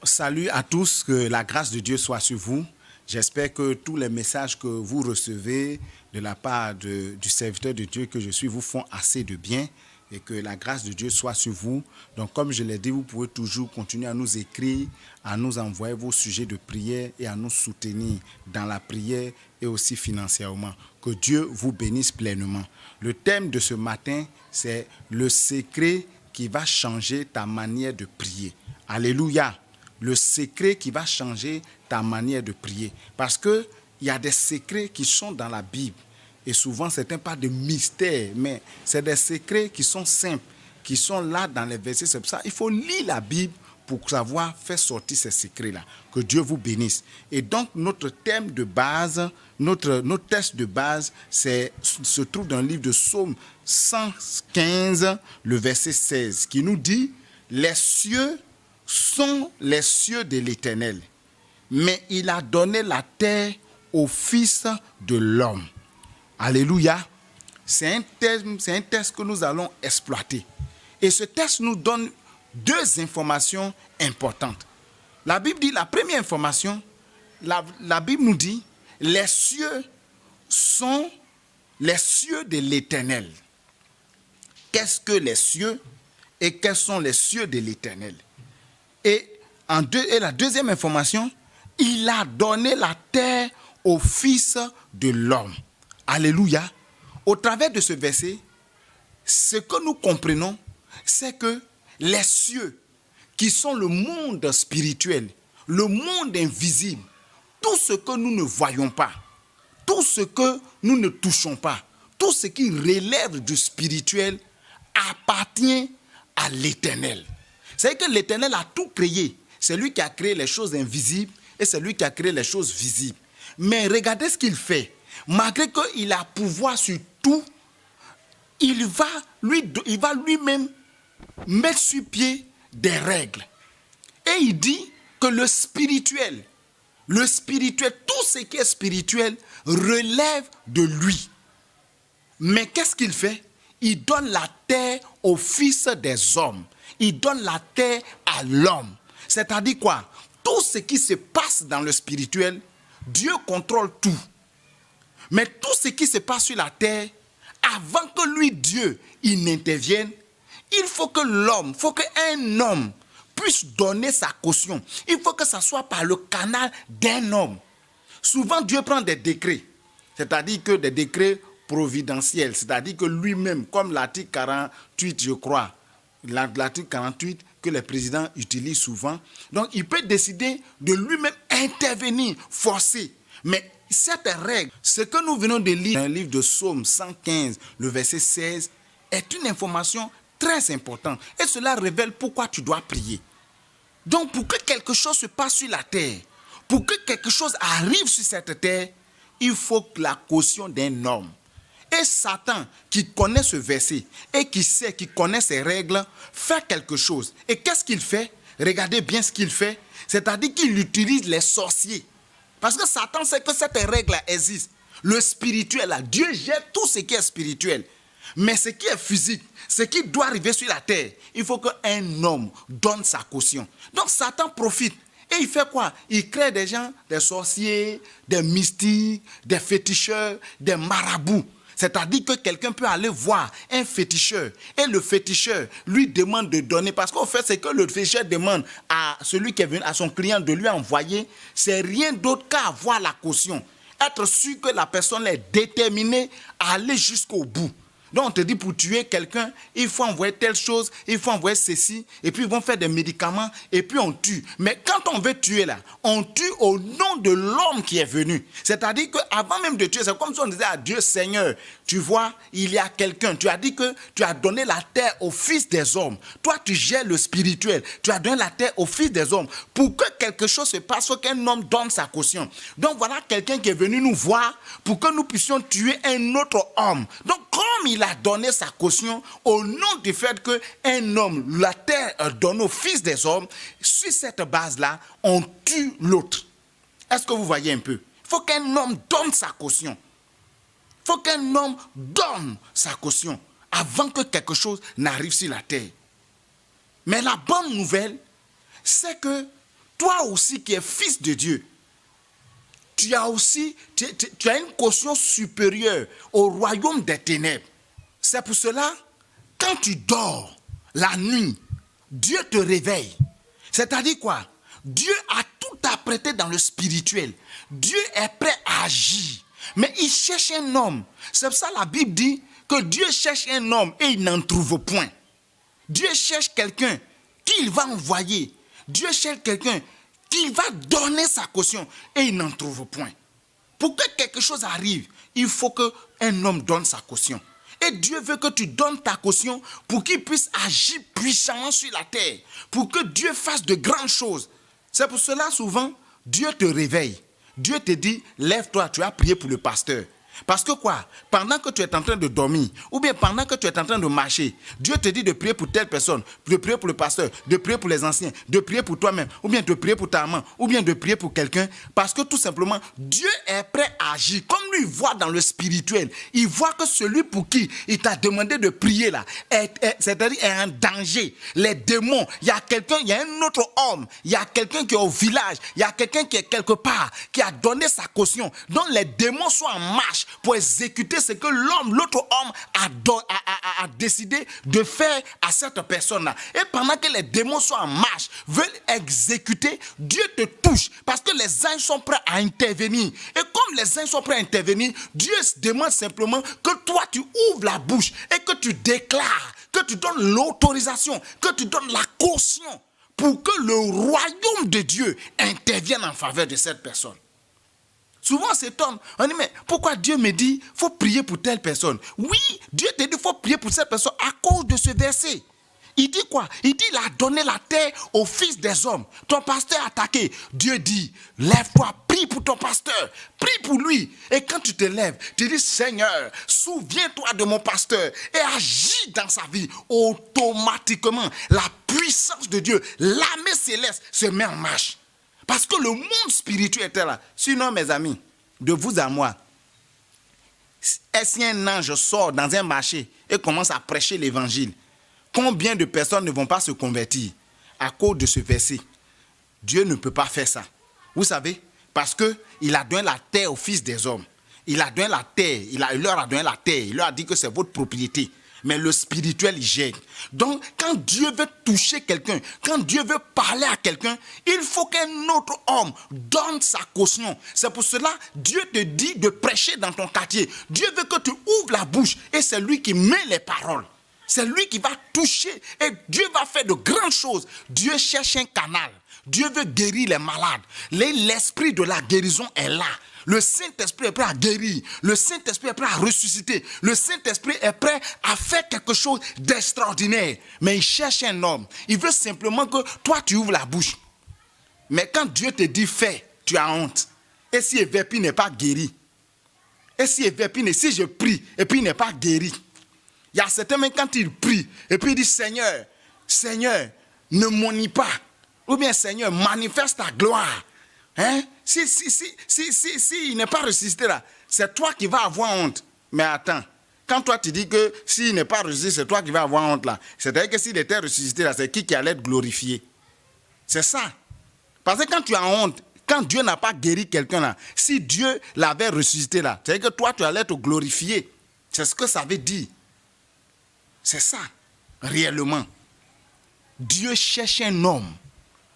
Salut à tous, que la grâce de Dieu soit sur vous. J'espère que tous les messages que vous recevez de la part du serviteur de Dieu que je suis vous font assez de bien et que la grâce de Dieu soit sur vous. Donc comme je l'ai dit, vous pouvez toujours continuer à nous écrire, à nous envoyer vos sujets de prière et à nous soutenir dans la prière et aussi financièrement. Que Dieu vous bénisse pleinement. Le thème de ce matin, c'est le secret qui va changer ta manière de prier. Alléluia. Le secret qui va changer ta manière de prier. Parce qu'il y a des secrets qui sont dans la Bible. Et souvent, ce n'est pas de mystère, mais c'est des secrets qui sont simples, qui sont là dans les versets. C'est pour ça qu'il faut lire la Bible pour savoir faire sortir ces secrets-là. Que Dieu vous bénisse. Et donc, notre thème de base, notre texte de base, se trouve dans le livre de Psaume 115, le verset 16, qui nous dit « Les cieux sont les cieux de l'Éternel, mais il a donné la terre au Fils de l'homme. » Alléluia. C'est un texte que nous allons exploiter. Et ce texte nous donne deux informations importantes. La Bible dit, la première information, la Bible nous dit, les cieux sont les cieux de l'Éternel. Qu'est-ce que les cieux et quels sont les cieux de l'Éternel? Et la deuxième information, il a donné la terre au Fils de l'homme. Alléluia. Au travers de ce verset, ce que nous comprenons, c'est que les cieux, qui sont le monde spirituel, le monde invisible, tout ce que nous ne voyons pas, tout ce que nous ne touchons pas, tout ce qui relève du spirituel appartient à l'Éternel. C'est que l'Éternel a tout créé. C'est lui qui a créé les choses invisibles et c'est lui qui a créé les choses visibles. Mais regardez ce qu'il fait. Malgré qu'il a pouvoir sur tout, il va lui-même mettre sur pied des règles. Et il dit que le spirituel, tout ce qui est spirituel relève de lui. Mais qu'est-ce qu'il fait? Il donne la terre au Fils des hommes. Il donne la terre à l'homme. C'est-à-dire quoi? Tout ce qui se passe dans le spirituel, Dieu contrôle tout. Mais tout ce qui se passe sur la terre, avant que lui, Dieu, il n'intervienne, il faut que l'homme, faut qu'un homme puisse donner sa caution. Il faut que ça soit par le canal d'un homme. Souvent, Dieu prend des décrets. C'est-à-dire que des décrets providentiels. C'est-à-dire que lui-même, comme l'article 48, je crois, l'article 48 que les présidents utilisent souvent. Donc, il peut décider de lui-même intervenir, forcer. Mais cette règle, ce que nous venons de lire dans le livre de Psaume 115, le verset 16, est une information très importante. Et cela révèle pourquoi tu dois prier. Donc, pour que quelque chose se passe sur la terre, pour que quelque chose arrive sur cette terre, il faut la caution d'un homme. Et Satan, qui connaît ce verset et qui connaît ces règles, fait quelque chose. Et qu'est-ce qu'il fait? Regardez bien ce qu'il fait. C'est-à-dire qu'il utilise les sorciers. Parce que Satan sait que cette règle existe. Le spirituel, là, Dieu jette tout ce qui est spirituel. Mais ce qui est physique, ce qui doit arriver sur la terre, il faut qu'un homme donne sa caution. Donc Satan profite. Et il fait quoi? Il crée des gens, des sorciers, des mystiques, des féticheurs, des marabouts. C'est-à-dire que quelqu'un peut aller voir un féticheur et le féticheur lui demande de donner. Parce qu'au fait, c'est que le féticheur demande à celui qui est venu, à son client de lui envoyer, c'est rien d'autre qu'à avoir la caution. Être sûr que la personne est déterminée à aller jusqu'au bout. Donc on te dit pour tuer quelqu'un, il faut envoyer telle chose, il faut envoyer ceci, et puis ils vont faire des médicaments, et puis on tue. Mais quand on veut tuer là, on tue au nom de l'homme qui est venu. C'est-à-dire qu'avant même de tuer, c'est comme si on disait à Dieu, Seigneur, tu vois, il y a quelqu'un, tu as dit que tu as donné la terre au Fils des hommes. Toi, tu gères le spirituel, tu as donné la terre au Fils des hommes. Pour que quelque chose se passe, il faut qu'un homme donne sa caution. Donc voilà quelqu'un qui est venu nous voir pour que nous puissions tuer un autre homme. Donc comme il a donné sa caution au nom du fait qu'un homme, la terre donne au Fils des hommes, sur cette base-là, on tue l'autre. Est-ce que vous voyez un peu? Il faut qu'un homme donne sa caution. Il faut qu'un homme donne sa caution avant que quelque chose n'arrive sur la terre. Mais la bonne nouvelle, c'est que toi aussi qui es fils de Dieu, tu as une caution supérieure au royaume des ténèbres. C'est pour cela, quand tu dors la nuit, Dieu te réveille. C'est-à-dire quoi? Dieu a tout apprêté dans le spirituel. Dieu est prêt à agir. Mais il cherche un homme. C'est pour ça que la Bible dit que Dieu cherche un homme et il n'en trouve point. Dieu cherche quelqu'un qu'il va envoyer. Dieu cherche quelqu'un qu'il va donner sa caution et il n'en trouve point. Pour que quelque chose arrive, il faut qu'un homme donne sa caution. Et Dieu veut que tu donnes ta caution pour qu'il puisse agir puissamment sur la terre. Pour que Dieu fasse de grandes choses. C'est pour cela, souvent, Dieu te réveille. Dieu te dit, lève-toi, tu as prié pour le pasteur. Parce que quoi? Pendant que tu es en train de dormir, ou bien pendant que tu es en train de marcher, Dieu te dit de prier pour telle personne, de prier pour le pasteur, de prier pour les anciens, de prier pour toi-même, ou bien de prier pour ta maman, ou bien de prier pour quelqu'un. Parce que tout simplement, Dieu est prêt à agir. Comme lui, il voit dans le spirituel, il voit que celui pour qui il t'a demandé de prier là, c'est-à-dire est en danger. Les démons, il y a quelqu'un, il y a un autre homme, il y a quelqu'un qui est au village, il y a quelqu'un qui est quelque part, qui a donné sa caution. Donc les démons sont en marche pour exécuter ce que l'autre homme a décidé de faire à cette personne-là. Et pendant que les démons sont en marche, veulent exécuter, Dieu te touche parce que les anges sont prêts à intervenir. Et comme les anges sont prêts à intervenir, Dieu demande simplement que toi tu ouvres la bouche et que tu déclares, que tu donnes l'autorisation, que tu donnes la caution pour que le royaume de Dieu intervienne en faveur de cette personne. Souvent, on s'étonne. On dit, mais pourquoi Dieu me dit, il faut prier pour telle personne? Oui, Dieu te dit, il faut prier pour cette personne à cause de ce verset. Il dit quoi? Il dit, il a donné la terre aux fils des hommes. Ton pasteur a attaqué. Dieu dit, lève-toi, prie pour ton pasteur. Prie pour lui. Et quand tu te lèves, tu dis, Seigneur, souviens-toi de mon pasteur et agis dans sa vie. Automatiquement, la puissance de Dieu, l'armée céleste se met en marche. Parce que le monde spirituel était là. Sinon, mes amis, de vous à moi, si un ange sort dans un marché et commence à prêcher l'évangile, combien de personnes ne vont pas se convertir à cause de ce verset? Dieu ne peut pas faire ça. Vous savez, parce qu'il a donné la terre aux fils des hommes. Il a donné la terre, il leur a donné la terre, il leur a dit que c'est votre propriété. Mais le spirituel, il gêne. Donc, quand Dieu veut toucher quelqu'un, quand Dieu veut parler à quelqu'un, il faut qu'un autre homme donne sa caution. C'est pour cela, Dieu te dit de prêcher dans ton quartier. Dieu veut que tu ouvres la bouche et c'est lui qui met les paroles. C'est lui qui va toucher et Dieu va faire de grandes choses. Dieu cherche un canal. Dieu veut guérir les malades. L'esprit de la guérison est là. Le Saint-Esprit est prêt à guérir. Le Saint-Esprit est prêt à ressusciter. Le Saint-Esprit est prêt à faire quelque chose d'extraordinaire. Mais il cherche un homme. Il veut simplement que toi, tu ouvres la bouche. Mais quand Dieu te dit fais, tu as honte. Et si Everpi n'est pas guéri? Et si Everpi, si je prie et puis il n'est pas guéri? Il y a certains même quand il prie et puis il dit Seigneur, Seigneur, ne m'ennuie pas. Ou bien Seigneur, manifeste ta gloire. Hein? Si il n'est pas ressuscité là, c'est toi qui vas avoir honte. Mais attends, quand toi tu dis que s'il n'est pas ressuscité, c'est toi qui vas avoir honte là. C'est-à-dire que s'il était ressuscité là, c'est qui allait être glorifié? C'est ça. Parce que quand tu as honte, quand Dieu n'a pas guéri quelqu'un là, si Dieu l'avait ressuscité là, c'est-à-dire que toi tu allais te glorifier. C'est ce que ça veut dire. C'est ça, réellement. Dieu cherche un homme.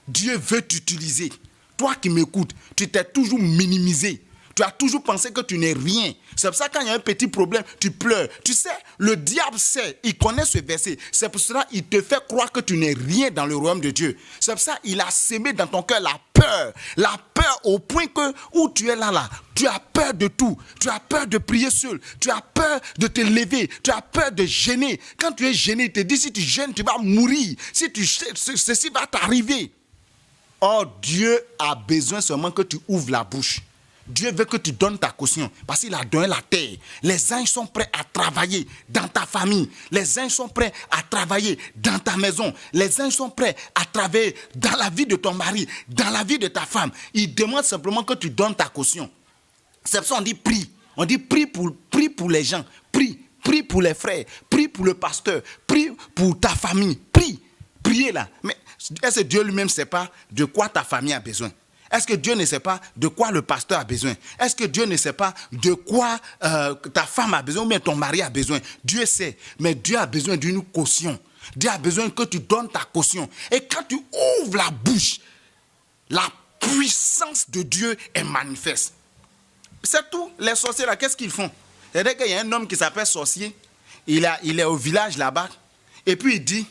Dieu veut t'utiliser. Toi qui m'écoutes, tu t'es toujours minimisé. Tu as toujours pensé que tu n'es rien. C'est pour ça que quand il y a un petit problème, tu pleures. Tu sais, le diable sait, il connaît ce verset. C'est pour cela qu'il te fait croire que tu n'es rien dans le royaume de Dieu. C'est pour ça qu'il a sémé dans ton cœur la peur. La peur au point que où tu es là, tu as peur de tout. Tu as peur de prier seul. Tu as peur de te lever. Tu as peur de gêner. Quand tu es gêné, il te dit si tu gênes, tu vas mourir. Si tu ceci va t'arriver. Or, Dieu a besoin seulement que tu ouvres la bouche. Dieu veut que tu donnes ta caution parce qu'il a donné la terre. Les anges sont prêts à travailler dans ta famille. Les anges sont prêts à travailler dans ta maison. Les anges sont prêts à travailler dans la vie de ton mari, dans la vie de ta femme. Ils demandent simplement que tu donnes ta caution. C'est pour ça qu'on dit prie. On dit prie pour les gens. Prie pour les frères. Prie pour le pasteur. Prie pour ta famille. Priez là. Mais Est-ce que Dieu lui-même ne sait pas de quoi ta famille a besoin? Est-ce que Dieu ne sait pas de quoi le pasteur a besoin? Est-ce que Dieu ne sait pas de quoi ta femme a besoin ou bien ton mari a besoin? Dieu sait, mais Dieu a besoin d'une caution. Dieu a besoin que tu donnes ta caution. Et quand tu ouvres la bouche, la puissance de Dieu est manifeste. C'est tout. Les sorciers là, qu'est-ce qu'ils font? C'est-à-dire qu'il y a un homme qui s'appelle sorcier. Il est au village là-bas. Et puis il dit,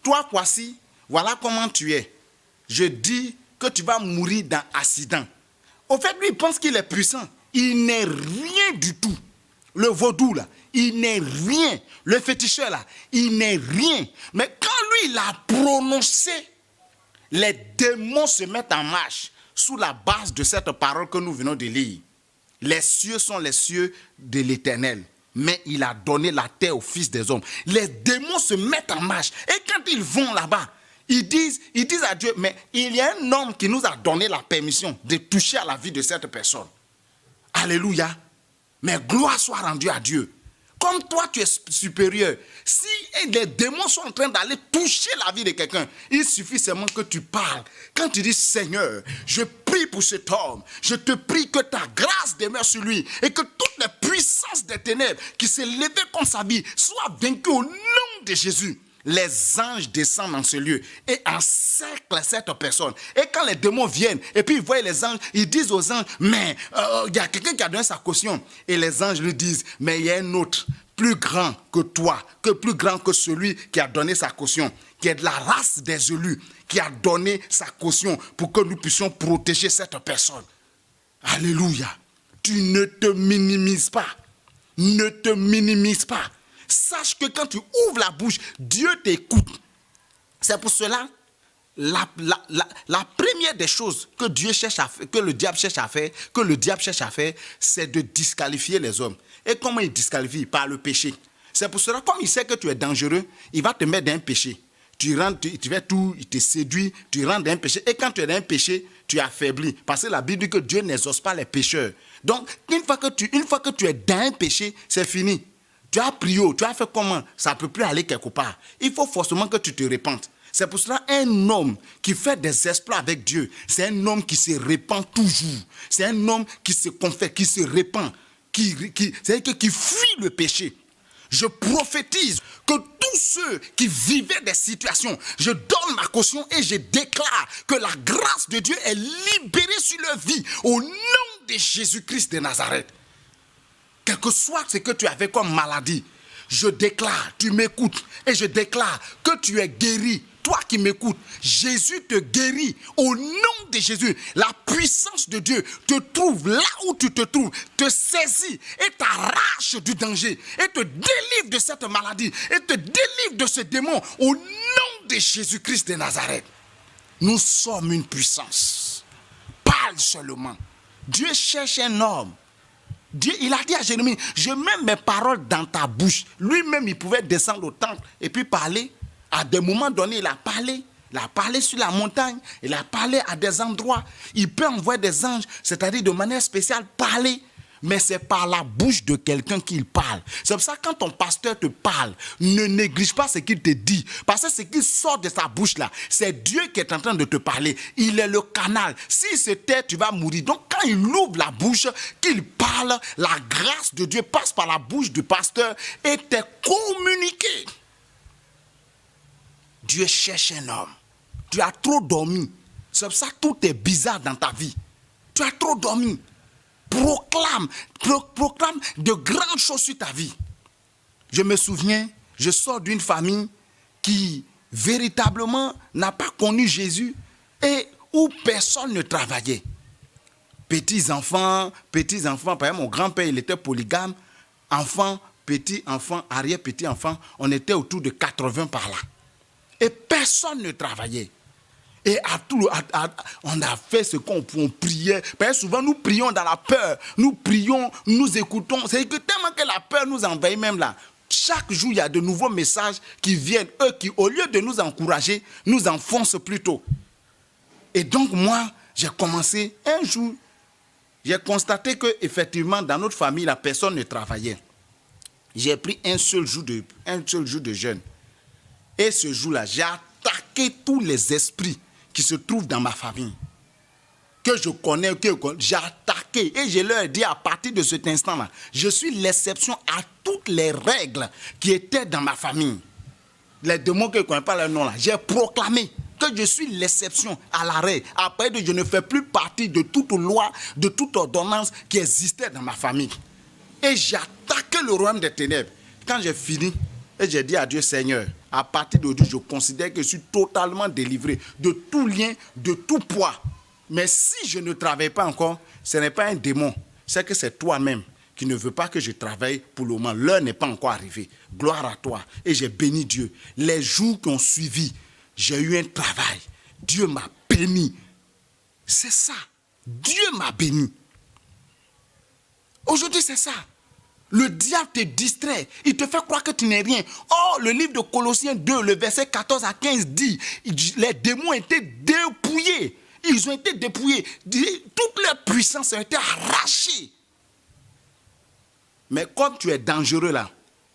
toi voici, voilà comment tu es. Je dis que tu vas mourir dans accident. Au fait, lui, il pense qu'il est puissant. Il n'est rien du tout. Le vaudou, là, il n'est rien. Le féticheur, là, il n'est rien. Mais quand lui, il a prononcé, les démons se mettent en marche sous la base de cette parole que nous venons de lire. Les cieux sont les cieux de l'Éternel, mais il a donné la terre aux fils des hommes. Les démons se mettent en marche. Et quand ils vont là-bas, ils disent à Dieu, mais il y a un homme qui nous a donné la permission de toucher à la vie de cette personne. Alléluia. Mais gloire soit rendue à Dieu. Comme toi, tu es supérieur. Si les démons sont en train d'aller toucher la vie de quelqu'un, il suffit seulement que tu parles. Quand tu dis, Seigneur, je prie pour cet homme. Je te prie que ta grâce demeure sur lui et que toutes les puissances des ténèbres qui s'est levées contre sa vie soient vaincues au nom de Jésus. Les anges descendent dans ce lieu et encerclent cette personne. Et quand les démons viennent et puis ils voient les anges, ils disent aux anges, mais il y a quelqu'un qui a donné sa caution. Et les anges lui disent, mais il y a un autre, plus grand que toi, plus grand que celui qui a donné sa caution, qui est de la race des élus, qui a donné sa caution pour que nous puissions protéger cette personne. Alléluia. Tu ne te minimises pas. Ne te minimise pas. Sache que quand tu ouvres la bouche, Dieu t'écoute. C'est pour cela, la première des choses que Dieu cherche à faire, que le diable cherche à faire, c'est de disqualifier les hommes. Et comment il disqualifie? Par le péché. C'est pour cela, comme il sait que tu es dangereux, il va te mettre dans un péché. Tu fais tout, il te séduit, tu rentres dans un péché. Et quand tu es dans un péché, tu es affaibli. Parce que la Bible dit que Dieu n'exauce pas les pécheurs. Donc, une fois que tu es dans un péché, c'est fini. Tu as prié, tu as fait comment? Ça ne peut plus aller quelque part. Il faut forcément que tu te répandes. C'est pour cela un homme qui fait des exploits avec Dieu, c'est un homme qui se répand toujours. C'est un homme qui se confesse, qui se répand, c'est-à-dire qui fuit le péché. Je prophétise que tous ceux qui vivaient des situations, je donne ma caution et je déclare que la grâce de Dieu est libérée sur leur vie au nom de Jésus-Christ de Nazareth. Quel que soit ce que tu avais comme maladie, je déclare, tu m'écoutes, et je déclare que tu es guéri. Toi qui m'écoutes, Jésus te guérit au nom de Jésus. La puissance de Dieu te trouve là où tu te trouves, te saisit et t'arrache du danger et te délivre de cette maladie et te délivre de ce démon au nom de Jésus-Christ de Nazareth. Nous sommes une puissance. Parle seulement. Dieu cherche un homme. Dieu, il a dit à Jérémie, je mets mes paroles dans ta bouche. Lui-même, il pouvait descendre au temple et puis parler. À des moments donnés, il a parlé sur la montagne, il a parlé à des endroits. Il peut envoyer des anges, c'est-à-dire de manière spéciale, parler. Mais c'est par la bouche de quelqu'un qu'il parle. C'est pour ça que quand ton pasteur te parle, ne néglige pas ce qu'il te dit. Parce que ce qui sort de sa bouche là, c'est Dieu qui est en train de te parler. Il est le canal. S'il se tait, tu vas mourir. Donc quand il ouvre la bouche, qu'il parle, la grâce de Dieu passe par la bouche du pasteur et t'est communiquée. Dieu cherche un homme. Tu as trop dormi. C'est pour ça que tout est bizarre dans ta vie. Tu as trop dormi. Proclame de grandes choses sur ta vie. Je me souviens, je sors d'une famille qui véritablement n'a pas connu Jésus et où personne ne travaillait. Petits-enfants, par exemple, mon grand-père, il était polygame. Enfants, petits-enfants, arrière-petits-enfants, on était autour de 80 par là. Et personne ne travaillait. Et on a fait ce qu'on priait. Parce que souvent, nous prions dans la peur. Nous prions, nous écoutons. C'est que tellement que la peur nous envahit même là. Chaque jour, il y a de nouveaux messages qui viennent. Eux qui, au lieu de nous encourager, nous enfoncent plutôt. Et donc, moi, j'ai commencé un jour. J'ai constaté qu'effectivement, dans notre famille, la personne ne travaillait. J'ai pris un seul jour de jeûne. Et ce jour-là, j'ai attaqué attaqué tous les esprits qui se trouvent dans ma famille. Que je connais, j'ai attaqué. Et je leur ai dit à partir de cet instant-là, je suis l'exception à toutes les règles qui étaient dans ma famille. Les démons que je ne connais pas leur nom là, j'ai proclamé que je suis l'exception à la règle. Après, je ne fais plus partie de toute loi, de toute ordonnance qui existait dans ma famille. Et j'ai attaqué le royaume des ténèbres. Quand j'ai fini, et j'ai dit à Dieu, Seigneur, à partir d'aujourd'hui, je considère que je suis totalement délivré de tout lien, de tout poids. Mais si je ne travaille pas encore, ce n'est pas un démon, c'est que c'est toi-même qui ne veux pas que je travaille pour le moment. L'heure n'est pas encore arrivée. Gloire à toi. Et j'ai béni Dieu. Les jours qui ont suivi, j'ai eu un travail. Dieu m'a béni. C'est ça. Dieu m'a béni. Aujourd'hui, c'est ça. Le diable te distrait. Il te fait croire que tu n'es rien. Oh, le livre de Colossiens 2, le verset 14 à 15 dit, les démons étaient dépouillés. Ils ont été dépouillés. Toutes leurs puissances ont été arrachées. Mais comme tu es dangereux là,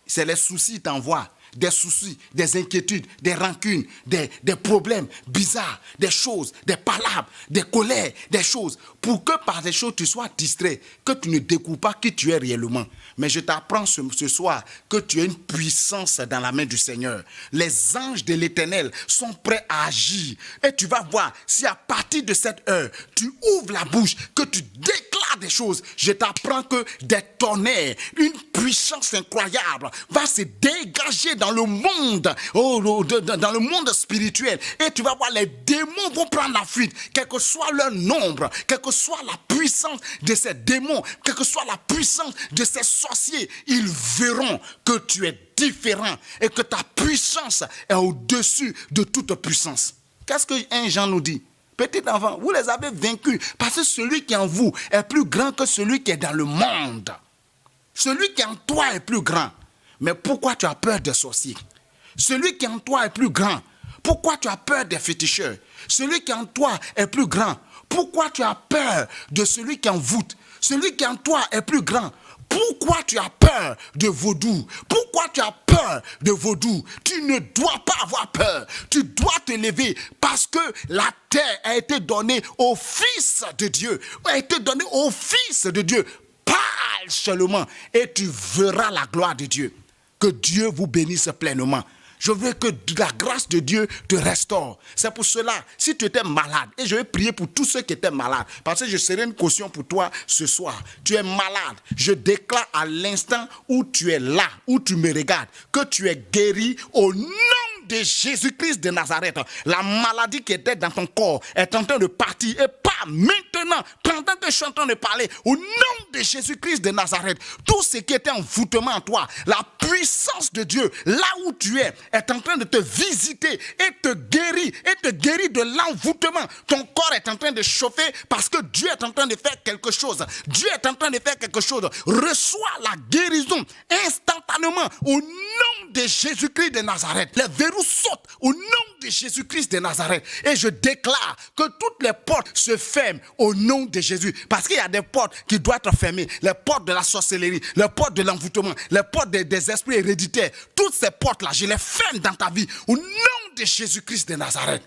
c'est les soucis qui t'envoient. Des soucis, des inquiétudes, des rancunes, des problèmes bizarres, des choses, des palabres, des colères, des choses. Pour que par des choses tu sois distrait, que tu ne découvres pas qui tu es réellement. Mais je t'apprends ce soir que tu as une puissance dans la main du Seigneur. Les anges de l'Éternel sont prêts à agir. Et tu vas voir, si à partir de cette heure, tu ouvres la bouche, que tu déclares des choses, je t'apprends que des tonnerres, une puissance incroyable va se dégager dans le monde, dans le monde spirituel. Et tu vas voir, les démons vont prendre la fuite, quel que soit leur nombre, quelle que soit la puissance de ces démons, quelle que soit la puissance de ces sorciers, ils verront que tu es différent et que ta puissance est au-dessus de toute puissance. Qu'est-ce que 1 Jean nous dit? Petit enfant, vous les avez vaincus parce que celui qui est en vous est plus grand que celui qui est dans le monde. Celui qui est en toi est plus grand. Mais pourquoi tu as peur des sorciers? Celui qui est en toi est plus grand. Pourquoi tu as peur des féticheurs? Celui qui est en toi est plus grand. Pourquoi tu as peur de celui qui envoûte? Celui qui est en toi est plus grand. Pourquoi tu as peur de vaudou? Pourquoi tu as peur de vaudou? Tu ne dois pas avoir peur. Tu dois te lever parce que la terre a été donnée au Fils de Dieu. A été donnée au Fils de Dieu. Parle seulement et tu verras la gloire de Dieu. Que Dieu vous bénisse pleinement. Je veux que la grâce de Dieu te restaure. C'est pour cela, si tu étais malade, et je vais prier pour tous ceux qui étaient malades, parce que je serai une caution pour toi ce soir. Tu es malade. Je déclare à l'instant où tu es là, où tu me regardes, que tu es guéri au nom de Jésus-Christ de Nazareth. La maladie qui était dans ton corps est en train de partir et pas maintenant, pendant que je suis en train de parler, au nom de Jésus-Christ de Nazareth. Tout ce qui était envoûtement en toi, la puissance de Dieu, là où tu es en train de te visiter et te guérit de l'envoûtement. Ton corps est en train de chauffer parce que Dieu est en train de faire quelque chose. Dieu est en train de faire quelque chose. Reçois la guérison instantanément au nom de Jésus-Christ de Nazareth. Les verrous sautent au nom de Jésus-Christ de Nazareth. Et je déclare que toutes les portes se ferment au nom de Jésus. Parce qu'il y a des portes qui doivent être fermées. Les portes de la sorcellerie, les portes de l'envoûtement, les portes des esprits héréditaires. Toutes ces portes-là, je les ferme dans ta vie au nom de Jésus-Christ de Nazareth.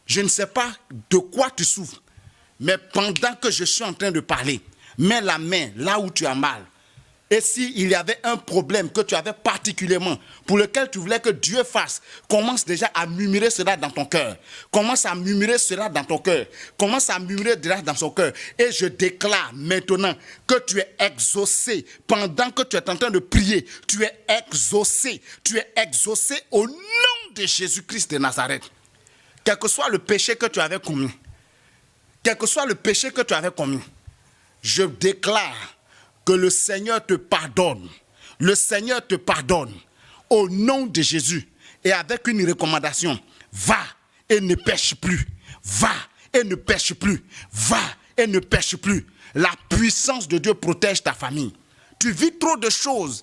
Je ne sais pas de quoi tu souffres, mais pendant que je suis en train de parler, mets la main là où tu as mal. Et s'il y avait un problème que tu avais particulièrement, pour lequel tu voulais que Dieu fasse, commence déjà à murmurer cela dans ton cœur. Commence à murmurer cela dans ton cœur. Commence à murmurer cela dans son cœur. Et je déclare maintenant que tu es exaucé. Pendant que tu es en train de prier, tu es exaucé. Tu es exaucé au nom de Jésus-Christ de Nazareth. Quel que soit le péché que tu avais commis, quel que soit le péché que tu avais commis, je déclare que le Seigneur te pardonne. Le Seigneur te pardonne. Au nom de Jésus. Et avec une recommandation. Va et ne pêche plus. Va et ne pêche plus. Va et ne pêche plus. La puissance de Dieu protège ta famille. Tu vis trop de choses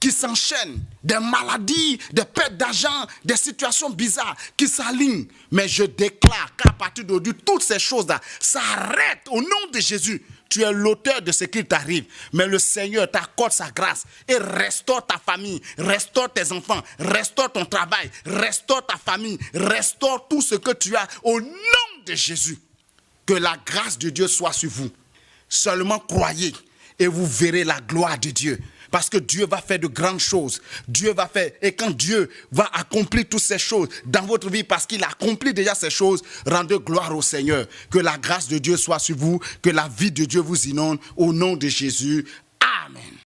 qui s'enchaînent, des maladies, des pertes d'argent, des situations bizarres qui s'alignent. Mais je déclare qu'à partir d'aujourd'hui, toutes ces choses-là s'arrêtent au nom de Jésus. Tu es l'auteur de ce qui t'arrive. Mais le Seigneur t'accorde sa grâce et restaure ta famille, restaure tes enfants, restaure ton travail, restaure ta famille, restaure tout ce que tu as au nom de Jésus. Que la grâce de Dieu soit sur vous. Seulement croyez et vous verrez la gloire de Dieu. Parce que Dieu va faire de grandes choses. Dieu va faire. Et quand Dieu va accomplir toutes ces choses dans votre vie, parce qu'il a accompli déjà ces choses, rendez gloire au Seigneur. Que la grâce de Dieu soit sur vous. Que la vie de Dieu vous inonde. Au nom de Jésus. Amen.